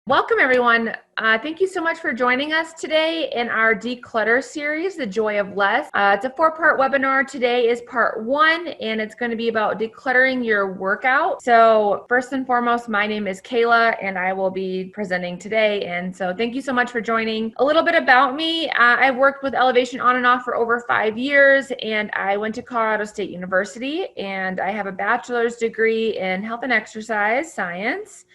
Welcome, everyone. Thank you so much for joining us today in our Declutter series, The Joy of Less. It's a 4-part webinar. Today is part 1, and it's going to be about decluttering your workout. So first and foremost, my name is Kayla, and I will be presenting today. And so thank you so much for joining. A little bit about me. I've worked with Elevation on and off for over 5 years, and I went to Colorado State University, and I have a bachelor's degree in health and exercise science.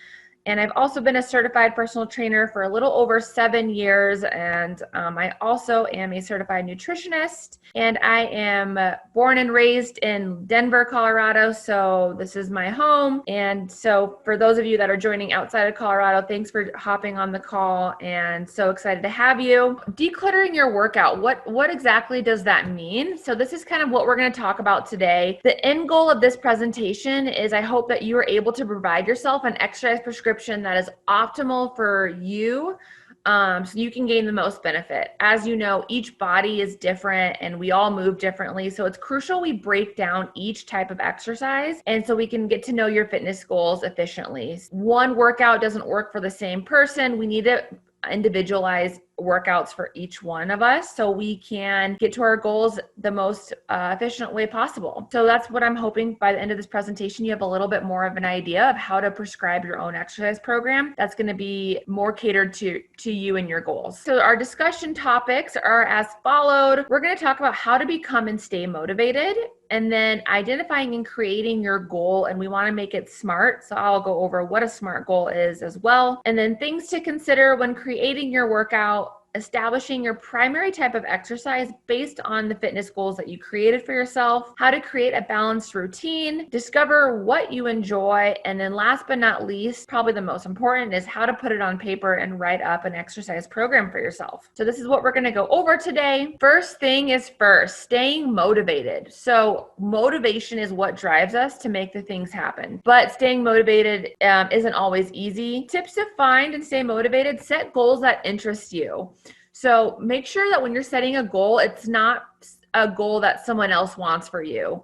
And I've also been a certified personal trainer for a little over 7 years. And I also am a certified nutritionist. And I am born and raised in Denver, Colorado. So this is my home. And so for those of you that are joining outside of Colorado, thanks for hopping on the call, and so excited to have you. Decluttering your workout. What exactly does that mean? So this is kind of what we're going to talk about today. The end goal of this presentation is I hope that you are able to provide yourself an exercise prescription that is optimal for you, so you can gain the most benefit. As you know, each body is different and we all move differently. So it's crucial we break down each type of exercise, and so we can get to know your fitness goals efficiently. One workout doesn't work for the same person. We need to individualize workouts for each one of us so we can get to our goals the most efficient way possible. So that's what I'm hoping by the end of this presentation, you have a little bit more of an idea of how to prescribe your own exercise program that's going to be more catered to you and your goals. So our discussion topics are as followed. We're going to talk about how to become and stay motivated, and then identifying and creating your goal, and we want to make it smart. So I'll go over what a SMART goal is as well. And then things to consider when creating your workout, establishing your primary type of exercise based on the fitness goals that you created for yourself, how to create a balanced routine, discover what you enjoy, and then last but not least, probably the most important, is how to put it on paper and write up an exercise program for yourself. So this is what we're going to go over today. First thing is first, staying motivated. So motivation is what drives us to make the things happen, but staying motivated isn't always easy. Tips to find and stay motivated: set goals that interest you. So make sure that when you're setting a goal, it's not a goal that someone else wants for you,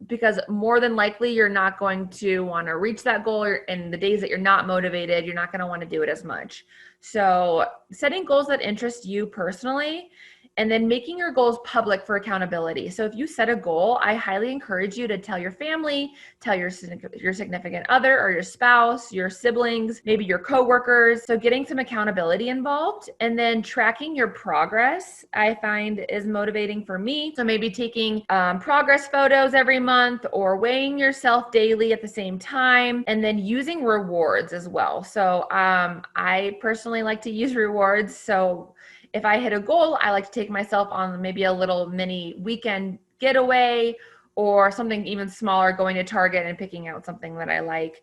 because more than likely you're not going to want to reach that goal, and the days that you're not motivated, you're not going to want to do it as much. So setting goals that interest you personally, and then making your goals public for accountability. So if you set a goal, I highly encourage you to tell your family, tell your significant other or your spouse, your siblings, maybe your coworkers. So getting some accountability involved, and then tracking your progress, I find is motivating for me. So maybe taking progress photos every month, or weighing yourself daily at the same time, and then using rewards as well. So I personally like to use rewards. So if I hit a goal, I like to take myself on maybe a little mini weekend getaway, or something even smaller, going to Target and picking out something that I like.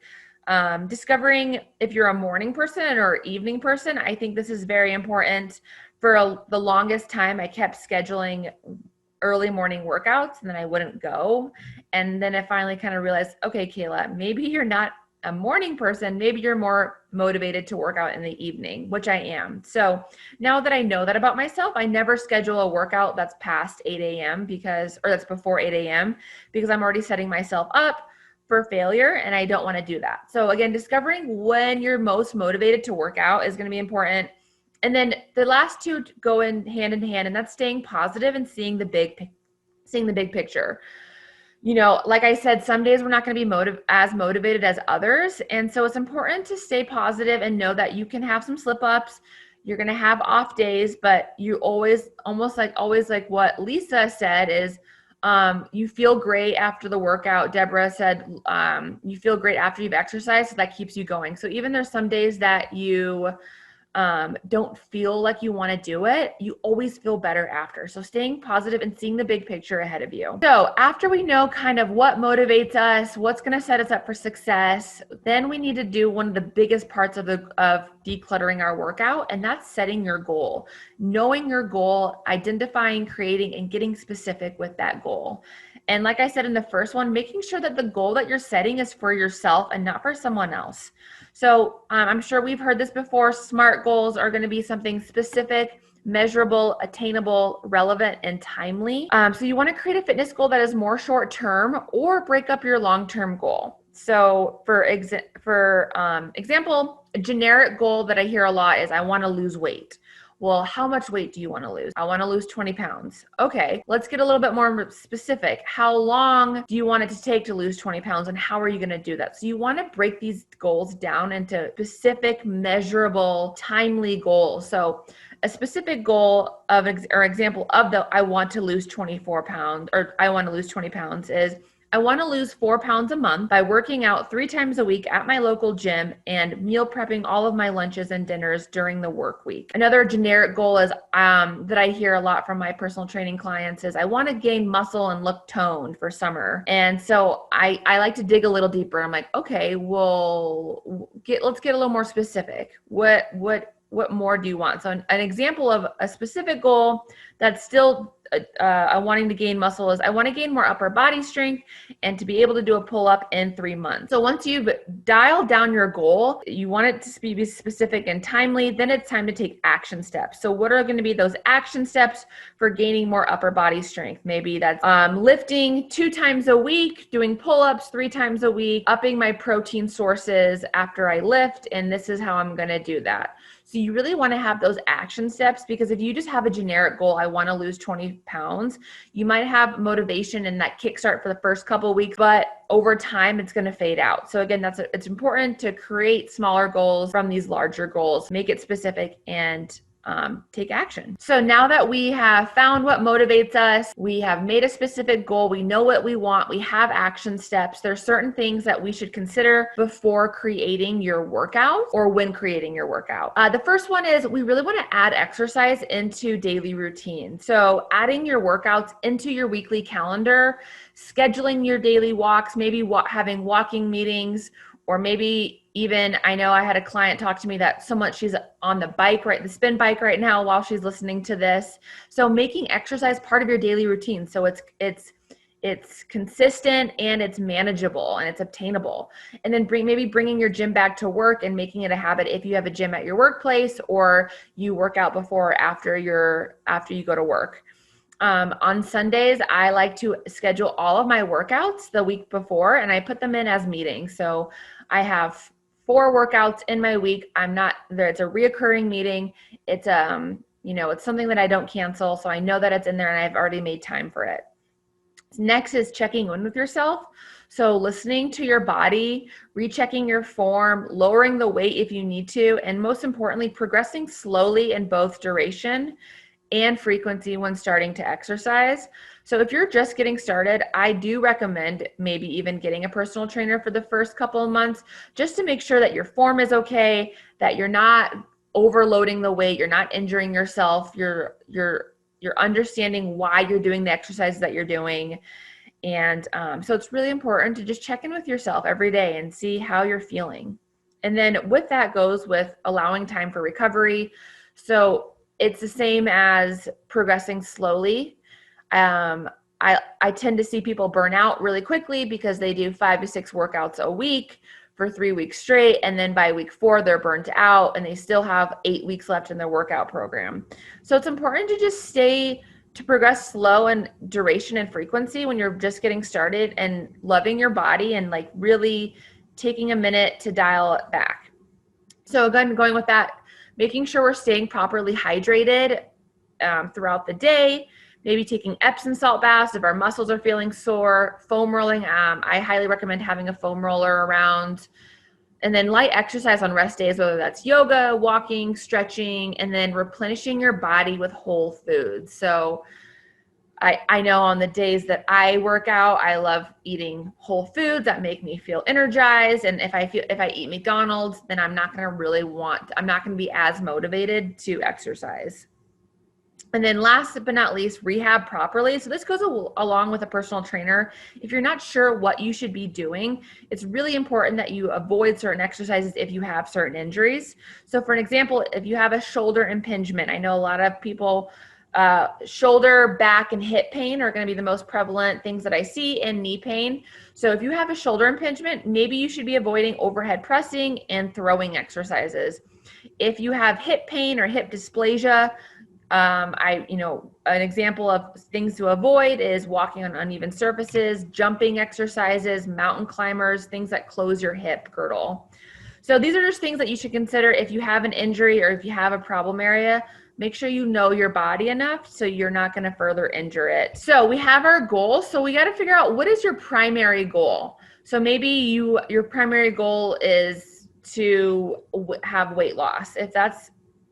Discovering if you're a morning person or evening person. I think this is very important. For the longest time, I kept scheduling early morning workouts, and then I wouldn't go. And then I finally kind of realized, okay, Kayla, maybe you're not a morning person, maybe you're more motivated to work out in the evening, which I am. So now that I know that about myself, I never schedule a workout that's past 8 a.m. or that's before 8 a.m. because I'm already setting myself up for failure, and I don't want to do that. So again, discovering when you're most motivated to work out is going to be important. And then the last two go in hand, and that's staying positive and seeing the big picture. You know, like I said, some days we're not going to be as motivated as others. And so it's important to stay positive and know that you can have some slip ups. You're going to have off days, but you always like what Lisa said is, you feel great after the workout. Deborah said, you feel great after you've exercised. So that keeps you going. So even there's some days that you don't feel like you want to do it, you always feel better after. So staying positive and seeing the big picture ahead of you. So after we know kind of what motivates us, what's going to set us up for success, then we need to do one of the biggest parts of decluttering our workout, and that's setting your goal. Knowing your goal, identifying, creating, and getting specific with that goal. And like I said in the first one, making sure that the goal that you're setting is for yourself and not for someone else. So I'm sure we've heard this before. SMART goals are going to be something specific, measurable, attainable, relevant, and timely. So you want to create a fitness goal that is more short-term, or break up your long-term goal. So for example, a generic goal that I hear a lot is I want to lose weight. Well, how much weight do you want to lose? I want to lose 20 pounds. Okay, let's get a little bit more specific. How long do you want it to take to lose 20 pounds, and how are you going to do that? So you want to break these goals down into specific, measurable, timely goals. So a specific goal of or example of the I want to lose 24 pounds or I want to lose 20 pounds is I want to lose 4 pounds a month by working out 3 times a week at my local gym and meal prepping all of my lunches and dinners during the work week. Another generic goal is that I hear a lot from my personal training clients is I want to gain muscle and look toned for summer. And so I like to dig a little deeper. I'm like, okay, well, let's get a little more specific. What more do you want? So an example of a specific goal that's still wanting to gain muscle is I want to gain more upper body strength and to be able to do a pull-up in 3 months. So once you've dialed down your goal, you want it to be specific and timely, then it's time to take action steps. So what are going to be those action steps for gaining more upper body strength? Maybe that's lifting 2 times a week, doing pull-ups 3 times a week, upping my protein sources after I lift, and this is how I'm going to do that. So you really want to have those action steps, because if you just have a generic goal, I want to lose 20 pounds, you might have motivation and that kickstart for the first couple of weeks, but over time it's going to fade out. So again, it's important to create smaller goals from these larger goals, make it specific, and take action. So now that we have found what motivates us, we have made a specific goal, we know what we want, we have action steps, there's certain things that we should consider before creating your workout or when creating your workout. The first one is we really want to add exercise into daily routine. So adding your workouts into your weekly calendar, scheduling your daily walks, maybe having walking meetings, or maybe even, I know I had a client talk to me that she's on the spin bike right now while she's listening to this. So making exercise part of your daily routine. So it's consistent and it's manageable and it's obtainable. And then maybe bringing your gym back to work and making it a habit if you have a gym at your workplace or you work out before or after you go to work. On Sundays, I like to schedule all of my workouts the week before and I put them in as meetings. So I have 4 workouts in my week. It's a reoccurring meeting. It's it's something that I don't cancel. So I know that it's in there and I've already made time for it. Next is checking in with yourself. So listening to your body, rechecking your form, lowering the weight if you need to, and most importantly, progressing slowly in both duration and frequency when starting to exercise. So if you're just getting started, I do recommend maybe even getting a personal trainer for the first couple of months, just to make sure that your form is okay, that you're not overloading the weight, you're not injuring yourself, you're understanding why you're doing the exercises that you're doing. And so it's really important to just check in with yourself every day and see how you're feeling. And then with that goes with allowing time for recovery. So it's the same as progressing slowly. I tend to see people burn out really quickly because they do 5 to 6 workouts a week for 3 weeks straight. And then by week 4, they're burnt out and they still have 8 weeks left in their workout program. So it's important to just to progress slow in duration and frequency when you're just getting started, and loving your body and like really taking a minute to dial it back. So again, going with that, making sure we're staying properly hydrated throughout the day, maybe taking Epsom salt baths if our muscles are feeling sore, foam rolling. I highly recommend having a foam roller around. And then light exercise on rest days, whether that's yoga, walking, stretching, and then replenishing your body with whole foods. So I know on the days that I work out, I love eating whole foods that make me feel energized. And if I eat McDonald's, then I'm not going to be as motivated to exercise. And then last but not least, rehab properly. So this goes along with a personal trainer. If you're not sure what you should be doing, it's really important that you avoid certain exercises if you have certain injuries. So for an example, if you have a shoulder impingement, I know a lot of people, shoulder, back, and hip pain are going to be the most prevalent things that I see, and knee pain. So if you have a shoulder impingement, maybe you should be avoiding overhead pressing and throwing exercises. If you have hip pain or hip dysplasia, an example of things to avoid is walking on uneven surfaces, jumping exercises, mountain climbers, things that close your hip girdle. So these are just things that you should consider if you have an injury or if you have a problem area. Make sure you know your body enough so you're not going to further injure it. So we have our goal. So we got to figure out, what is your primary goal? So maybe your primary goal is to have weight loss. If that's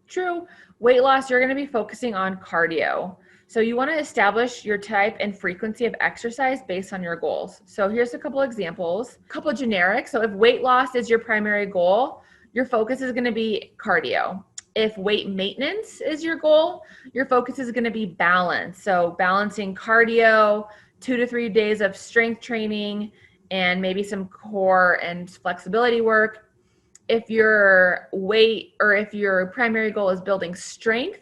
true, weight loss, you're going to be focusing on cardio. So you want to establish your type and frequency of exercise based on your goals. So here's a couple examples, a couple generic. So if weight loss is your primary goal, your focus is going to be cardio. If weight maintenance is your goal, your focus is going to be balance. So balancing cardio, 2 to 3 days of strength training, and maybe some core and flexibility work. If your weight or if your primary goal is building strength,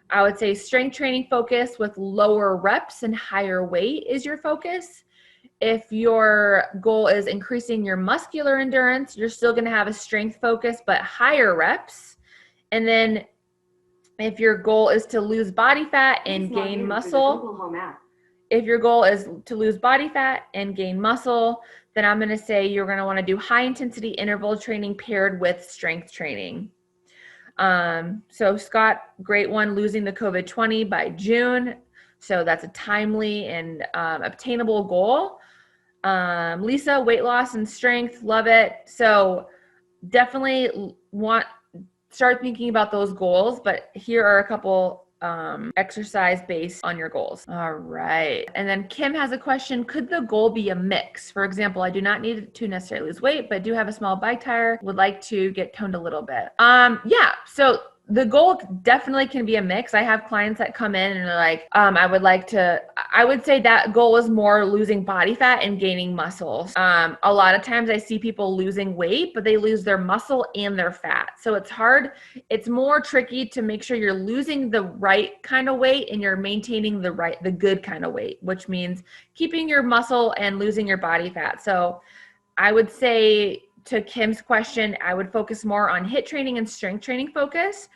I would say strength training focus with lower reps and higher weight is your focus. If your goal is increasing your muscular endurance, you're still going to have a strength focus, but higher reps. And then if your goal is to lose body fat and gain muscle, if your goal is to lose body fat and gain muscle, then I'm going to say you're going to want to do high intensity interval training paired with strength training. So Scott, great one, losing the COVID-20 by June. So that's a timely and obtainable goal. Lisa, weight loss and strength, love it. So definitely start thinking about those goals, but here are a couple exercise based on your goals. All right. And then Kim has a question. Could the goal be a mix? For example, I do not need to necessarily lose weight, but do have a small bike tire, would like to get toned a little bit. Yeah. So the goal definitely can be a mix. I have clients that come in and are like, I would say that goal is more losing body fat and gaining muscles. A lot of times I see people losing weight, but they lose their muscle and their fat. So it's hard. It's more tricky to make sure you're losing the right kind of weight and you're maintaining the good kind of weight, which means keeping your muscle and losing your body fat. So I would say, to Kim's question, I would focus more on HIIT training and strength training focus.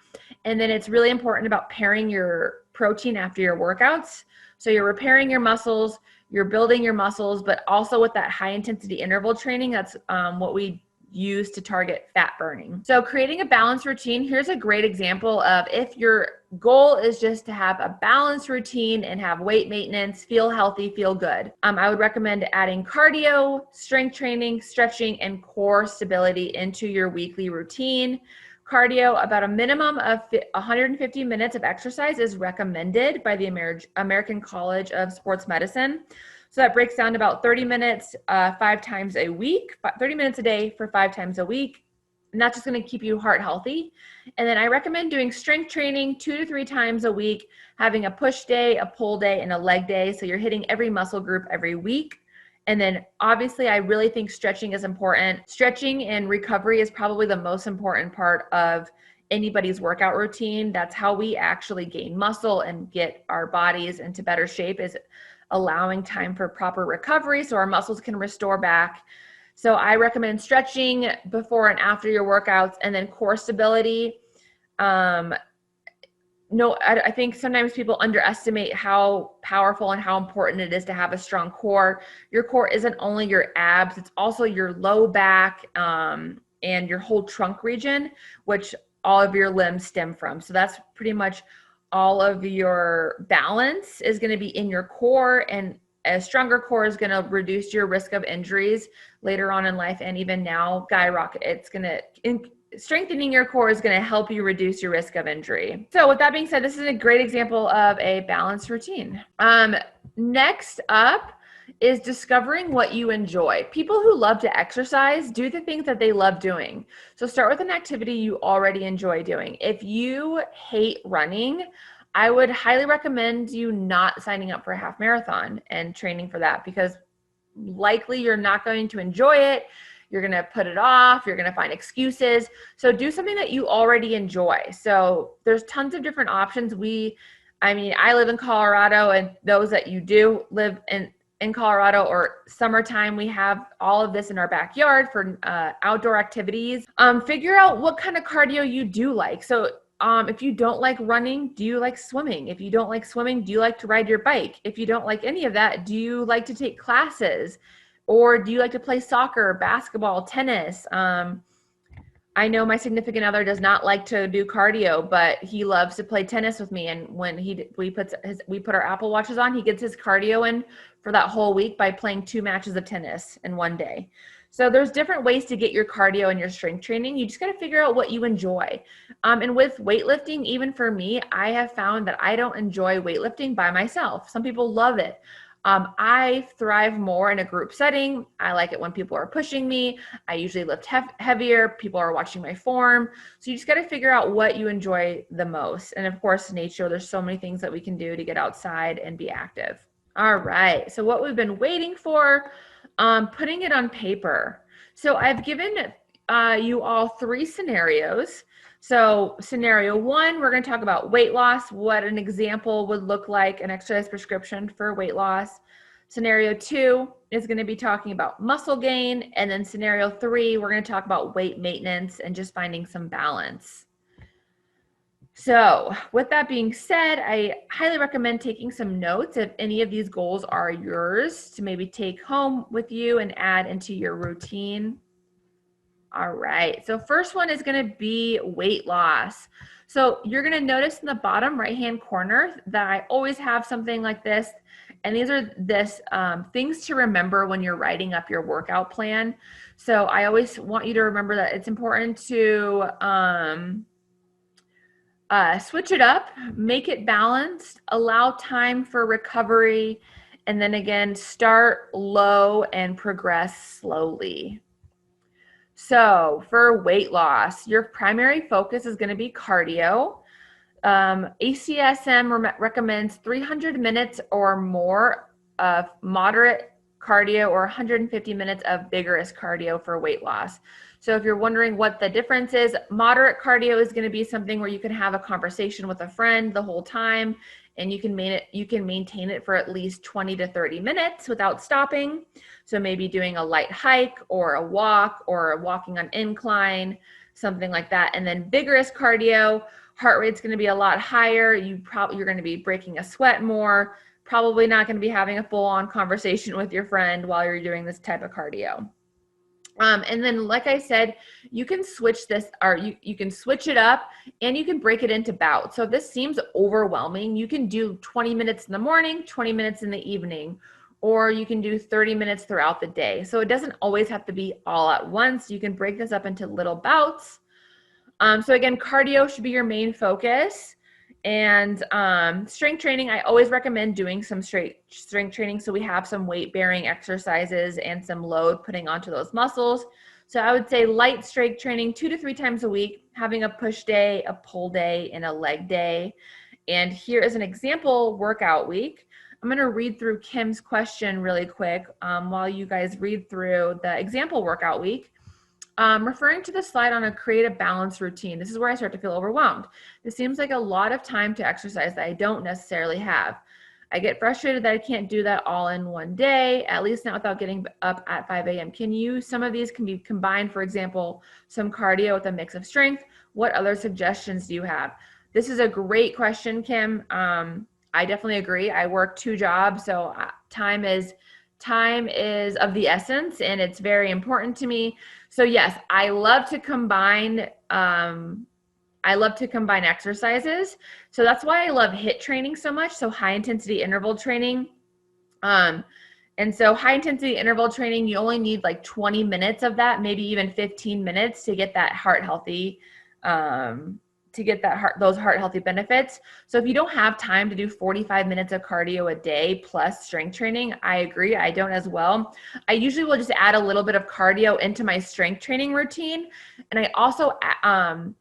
And then it's really important about pairing your protein after your workouts. So you're repairing your muscles, you're building your muscles, but also with that high intensity interval training, that's what we use to target fat burning. So creating a balanced routine, here's a great example of if your goal is just to have a balanced routine and have weight maintenance, feel healthy, feel good. I would recommend adding cardio, strength training, stretching, and core stability into your weekly routine. Cardio, about a minimum of 150 minutes of exercise is recommended by the American College of Sports Medicine. So that breaks down to about 30 minutes 5 times a week, 30 minutes a day for 5 times a week. And that's just going to keep you heart healthy. And then I recommend doing strength training 2 to 3 times a week, having a push day, a pull day, and a leg day. So you're hitting every muscle group every week. And then obviously I really think stretching is important. Stretching and recovery is probably the most important part of anybody's workout routine. That's how we actually gain muscle and get our bodies into better shape, is allowing time for proper recovery so our muscles can restore back. So I recommend stretching before and after your workouts, and then core stability. I think sometimes people underestimate how powerful and how important it is to have a strong core. Your core isn't only your abs, it's also your low back and your whole trunk region, which all of your limbs stem from. So that's pretty much all of your balance is going to be in your core, and a stronger core is going to reduce your risk of injuries later on in life, and even now skyrocket. It's going to strengthening your core is going to help you reduce your risk of injury. So with that being said, this is a great example of a balanced routine. Next up is discovering what you enjoy. People who love to exercise do the things that they love doing. So start with an activity you already enjoy doing. If you hate running, I would highly recommend you not signing up for a half marathon and training for that, because likely you're not going to enjoy it. You're going to put it off. You're going to find excuses. So do something that you already enjoy. So there's tons of different options. I live in Colorado, and those that you do live in Colorado or summertime, we have all of this in our backyard for outdoor activities. Figure out what kind of cardio you do like. So if you don't like running, do you like swimming? If you don't like swimming, do you like to ride your bike? If you don't like any of that, do you like to take classes? Or do you like to play soccer, basketball, tennis? I know my significant other does not like to do cardio, but he loves to play tennis with me. And when we put our Apple Watches on, he gets his cardio in for that whole week by playing 2 matches of tennis in one day. So there's different ways to get your cardio and your strength training. You just got to figure out what you enjoy. And with weightlifting, even for me, I have found that I don't enjoy weightlifting by myself. Some people love it. I thrive more in a group setting. I like it when people are pushing me. I usually lift heavier. People are watching my form. So you just got to figure out what you enjoy the most. And of course, nature, there's so many things that we can do to get outside and be active. All right. So what we've been waiting for, putting it on paper. So I've given you all 3 scenarios. So scenario 1, we're going to talk about weight loss, what an example would look like, an exercise prescription for weight loss. Scenario 2 is going to be talking about muscle gain. And then scenario 3, we're going to talk about weight maintenance and just finding some balance. So with that being said, I highly recommend taking some notes if any of these goals are yours to maybe take home with you and add into your routine. All right, so first one is going to be weight loss. So you're going to notice in the bottom right-hand corner that I always have something like this. And these are things to remember when you're writing up your workout plan. So I always want you to remember that it's important to switch it up, make it balanced, allow time for recovery, and then again, start low and progress slowly. So for weight loss, your primary focus is going to be cardio. ACSM recommends 300 minutes or more of moderate cardio or 150 minutes of vigorous cardio for weight loss. So if you're wondering what the difference is, moderate cardio is going to be something where you can have a conversation with a friend the whole time, and you can maintain it for at least 20 to 30 minutes without stopping. So maybe doing a light hike or a walk or walking on incline, something like that. And then vigorous cardio, heart rate's going to be a lot higher. You're going to be breaking a sweat more, probably not going to be having a full-on conversation with your friend while you're doing this type of cardio. And then, like I said, you can switch this, or you can switch it up and you can break it into bouts. So if this seems overwhelming, you can do 20 minutes in the morning, 20 minutes in the evening, or you can do 30 minutes throughout the day. So it doesn't always have to be all at once. You can break this up into little bouts. So again, cardio should be your main focus. And strength training, I always recommend doing some strength training so we have some weight-bearing exercises and some load putting onto those muscles. So I would say light strength training 2 to 3 times a week, having a push day, a pull day, and a leg day. And here is an example workout week. I'm going to read through Kim's question really quick while you guys read through the example workout week. Referring to the slide on a create a balanced routine, this is where I start to feel overwhelmed. This seems like a lot of time to exercise that I don't necessarily have. I get frustrated that I can't do that all in one day, at least not without getting up at 5 a.m. Some of these can be combined, for example, some cardio with a mix of strength. What other suggestions do you have? This is a great question, Kim. I definitely agree. I work 2 jobs, so time is of the essence, and it's very important to me. So yes, I love to combine exercises. So that's why I love HIIT training so much. So high intensity interval training. And so high intensity interval training, you only need like 20 minutes of that, maybe even 15 minutes to get that heart healthy, those heart healthy benefits. So if you don't have time to do 45 minutes of cardio a day plus strength training, I agree. I don't as well. I usually will just add a little bit of cardio into my strength training routine. And I also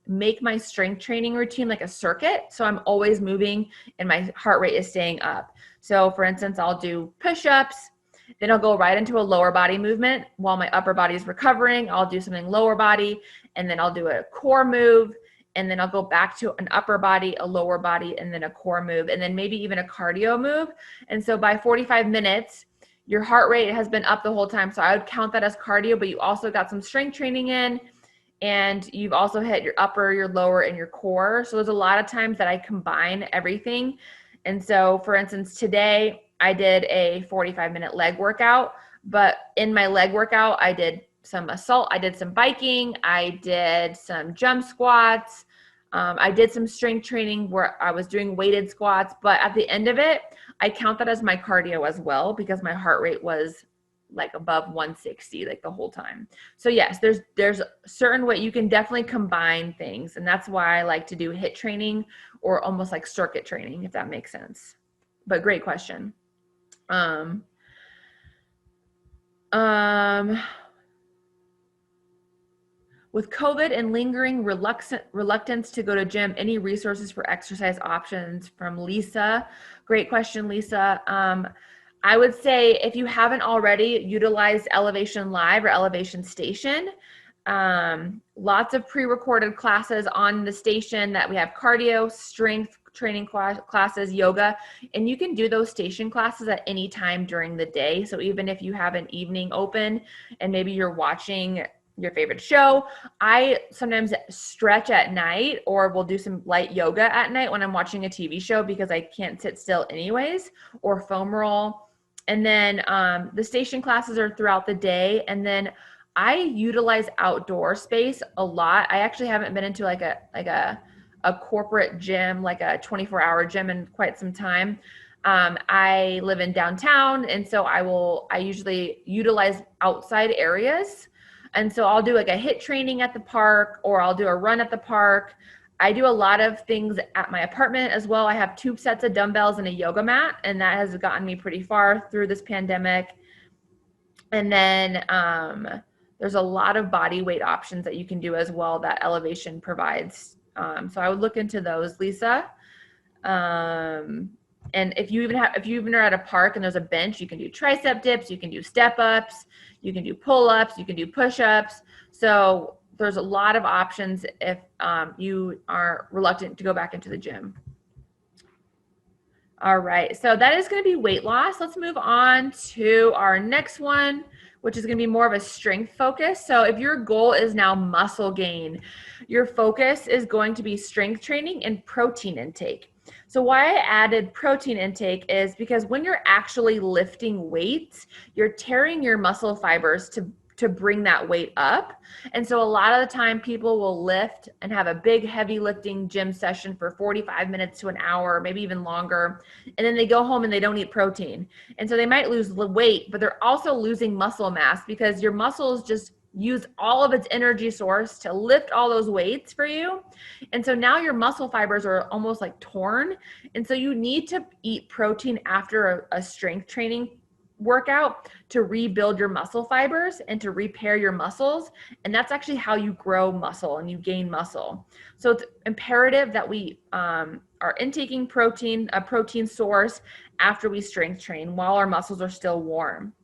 make my strength training routine like a circuit. So I'm always moving and my heart rate is staying up. So for instance, I'll do push-ups, then I'll go right into a lower body movement while my upper body is recovering. I'll do something lower body, and then I'll do a core move, and then I'll go back to an upper body, a lower body, and then a core move, and then maybe even a cardio move. And so by 45 minutes, your heart rate has been up the whole time. So I would count that as cardio, but you also got some strength training in, and you've also hit your upper, your lower, and your core. So there's a lot of times that I combine everything. And so for instance, today I did a 45-minute leg workout, but in my leg workout, I did assault. I did some biking. I did some jump squats. I did some strength training where I was doing weighted squats, but at the end of it, I count that as my cardio as well because my heart rate was like above 160 like the whole time. So yes, there's certain way you can definitely combine things, and that's why I like to do HIIT training or almost like circuit training, if that makes sense. But great question. With COVID and lingering reluctance to go to gym, any resources for exercise options? From Lisa. Great question, Lisa. I would say if you haven't already utilized Elevation Live or Elevation Station, lots of pre-recorded classes on the station that we have cardio, strength training classes, yoga, and you can do those station classes at any time during the day. So even if you have an evening open and maybe you're watching your favorite show, I sometimes stretch at night or will do some light yoga at night when I'm watching a TV show because I can't sit still anyways, or foam roll. And then the station classes are throughout the day. And then I utilize outdoor space a lot. I actually haven't been into like a corporate gym, like a 24-hour gym in quite some time. I live in downtown, and so I usually utilize outside areas. And so I'll do like a HIIT training at the park, or I'll do a run at the park. I do a lot of things at my apartment as well. I have 2 sets of dumbbells and a yoga mat, and that has gotten me pretty far through this pandemic. And then there's a lot of body weight options that you can do as well that Elevation provides. So I would look into those, Lisa. And if you even are at a park and there's a bench, you can do tricep dips, you can do step ups, you can do pull ups, you can do push ups. So there's a lot of options if you are reluctant to go back into the gym. All right, so that is going to be weight loss. Let's move on to our next one, which is going to be more of a strength focus. So if your goal is now muscle gain, your focus is going to be strength training and protein intake. So why I added protein intake is because when you're actually lifting weights, you're tearing your muscle fibers to bring that weight up. And so a lot of the time people will lift and have a big heavy lifting gym session for 45 minutes to an hour, maybe even longer. And then they go home and they don't eat protein. And so they might lose weight, but they're also losing muscle mass because your muscles just use all of its energy source to lift all those weights for you. And so now your muscle fibers are almost like torn. And so you need to eat protein after a strength training workout to rebuild your muscle fibers and to repair your muscles. And that's actually how you grow muscle and you gain muscle. So it's imperative that we are intaking protein, a protein source, after we strength train while our muscles are still warm.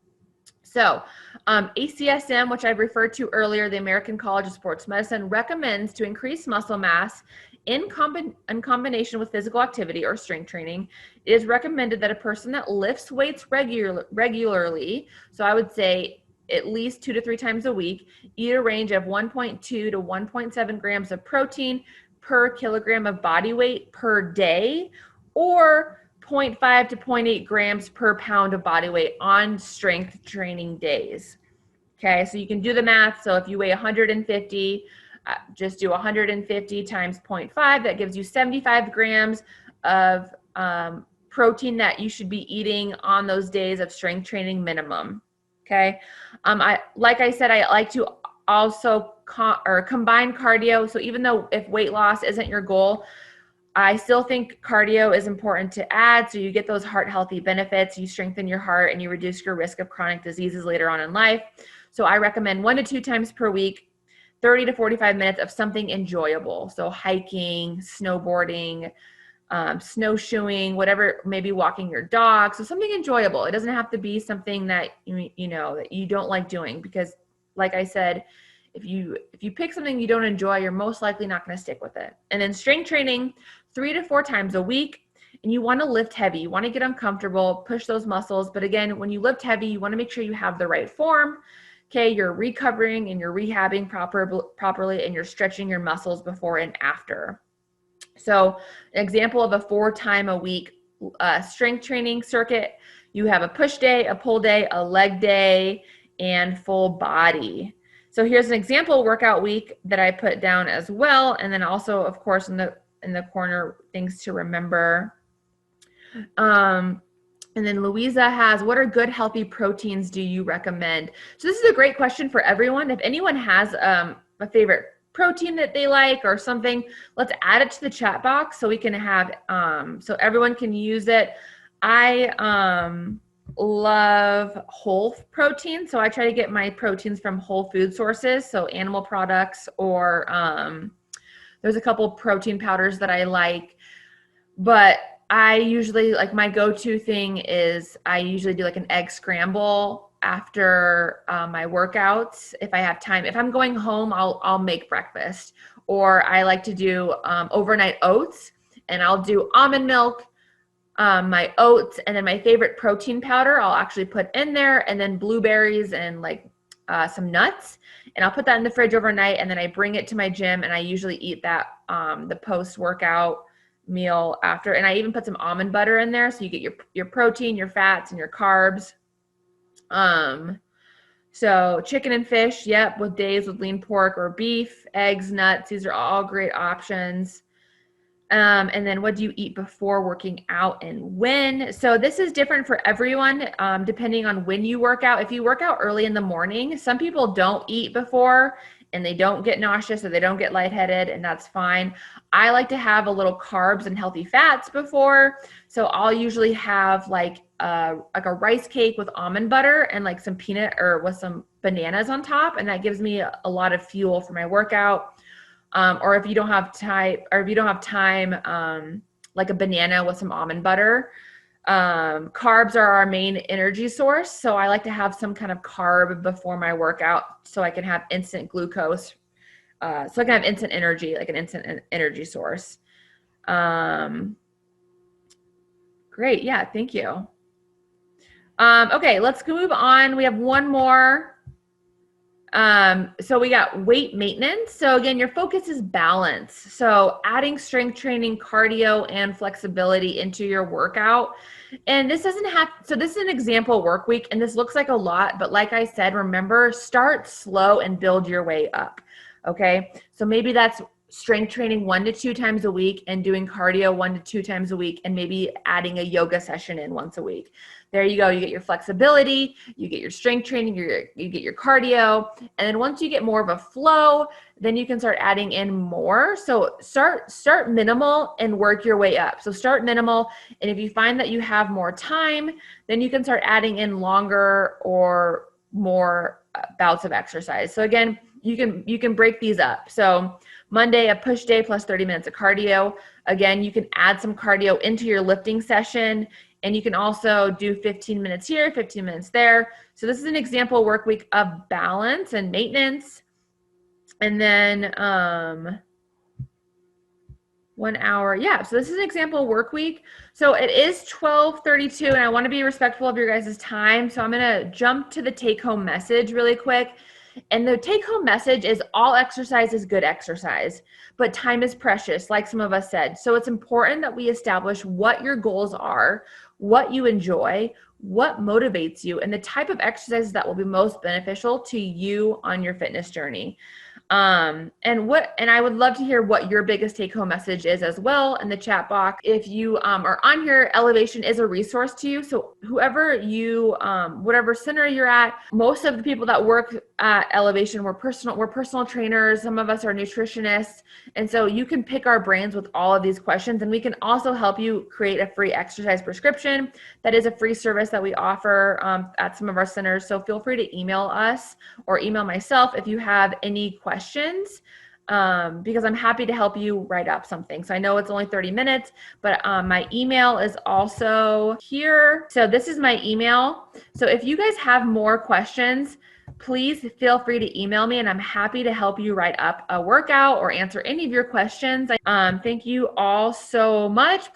So ACSM, which I've referred to earlier, the American College of Sports Medicine, recommends to increase muscle mass in combination with physical activity or strength training. It is recommended that a person that lifts weights regularly, so I would say at least 2 to 3 times a week, eat a range of 1.2 to 1.7 grams of protein per kilogram of body weight per day, or 0.5 to 0.8 grams per pound of body weight on strength training days. Okay, so you can do the math. So if you weigh 150, just do 150 times 0.5. That gives you 75 grams of protein that you should be eating on those days of strength training minimum. Okay, like I said, I like to also combine cardio. So even though if weight loss isn't your goal, I still think cardio is important to add so you get those heart healthy benefits, you strengthen your heart, and you reduce your risk of chronic diseases later on in life. So I recommend 1 to 2 times per week, 30 to 45 minutes of something enjoyable. So hiking, snowboarding, snowshoeing, whatever, maybe walking your dog. So something enjoyable. It doesn't have to be something that that you don't like doing, because like I said, if you pick something you don't enjoy, you're most likely not going to stick with it. And then strength training 3 to 4 times a week. And you want to lift heavy. You want to get uncomfortable, push those muscles. But again, when you lift heavy, you want to make sure you have the right form. Okay, you're recovering and you're rehabbing properly, and you're stretching your muscles before and after. So an example of a 4 time a week strength training circuit, you have a push day, a pull day, a leg day, and full body. So here's an example workout week that I put down as well. And then also, of course, in the corner, things to remember. And then Louisa has, what are good healthy proteins do you recommend? So this is a great question for everyone. If anyone has a favorite protein that they like or something, let's add it to the chat box so we can have, so everyone can use it. I love whole protein. So I try to get my proteins from whole food sources. So animal products, or there's a couple protein powders that I like, but I usually, like, my go-to thing is I usually do like an egg scramble after my workouts. If I have time, if I'm going home, I'll make breakfast, or I like to do overnight oats, and I'll do almond milk, my oats, and then my favorite protein powder I'll actually put in there, and then blueberries and like some nuts, and I'll put that in the fridge overnight, and then I bring it to my gym, and I usually eat that the post-workout meal after. And I even put some almond butter in there, so you get your protein, your fats, and your carbs. So chicken and fish, yep, with days with lean pork or beef, eggs, nuts, these are all great options. And then what do you eat before working out and when? So this is different for everyone, depending on when you work out. If you work out early in the morning, some people don't eat before and they don't get nauseous or they don't get lightheaded, and that's fine. I like to have a little carbs and healthy fats before. So I'll usually have like a rice cake with almond butter and like some peanut or with some bananas on top. And that gives me a lot of fuel for my workout. Or if you don't have time, like a banana with some almond butter. Carbs are our main energy source. So I like to have some kind of carb before my workout so I can have instant glucose. So I can have instant energy, like an instant energy source. Great. Yeah. Thank you. Okay, let's move on. We have one more. So we got weight maintenance. So again, your focus is balance. So adding strength training, cardio, and flexibility into your workout. And this doesn't have, so this is an example work week, and this looks like a lot, but like I said, remember, start slow and build your way up. Okay. So maybe that's strength training 1 to 2 times a week and doing cardio 1 to 2 times a week, and maybe adding a yoga session in once a week. There you go. You get your flexibility, you get your strength training, you get your cardio. And then once you get more of a flow, then you can start adding in more. So start minimal and work your way up. So start minimal. And if you find that you have more time, then you can start adding in longer or more bouts of exercise. So again, you can break these up. So Monday, a push day plus 30 minutes of cardio. Again, you can add some cardio into your lifting session, and you can also do 15 minutes here, 15 minutes there. So this is an example work week of balance and maintenance. And then 1 hour. Yeah, so this is an example work week. So it is 12:32, and I want to be respectful of your guys' time. So I'm going to jump to the take-home message really quick. And the take-home message is all exercise is good exercise, but time is precious, like some of us said. So it's important that we establish what your goals are, what you enjoy, what motivates you, and the type of exercises that will be most beneficial to you on your fitness journey. And I would love to hear what your biggest take-home message is as well in the chat box. If you are on here, Elevation is a resource to you. So whoever you, whatever center you're at, most of the people that work at Elevation, we're personal trainers. Some of us are nutritionists. And so you can pick our brains with all of these questions, and we can also help you create a free exercise prescription. That is a free service that we offer at some of our centers. So feel free to email us or email myself if you have any questions, because I'm happy to help you write up something. So I know it's only 30 minutes, but my email is also here. So this is my email. So if you guys have more questions, please feel free to email me, and I'm happy to help you write up a workout or answer any of your questions. Thank you all so much.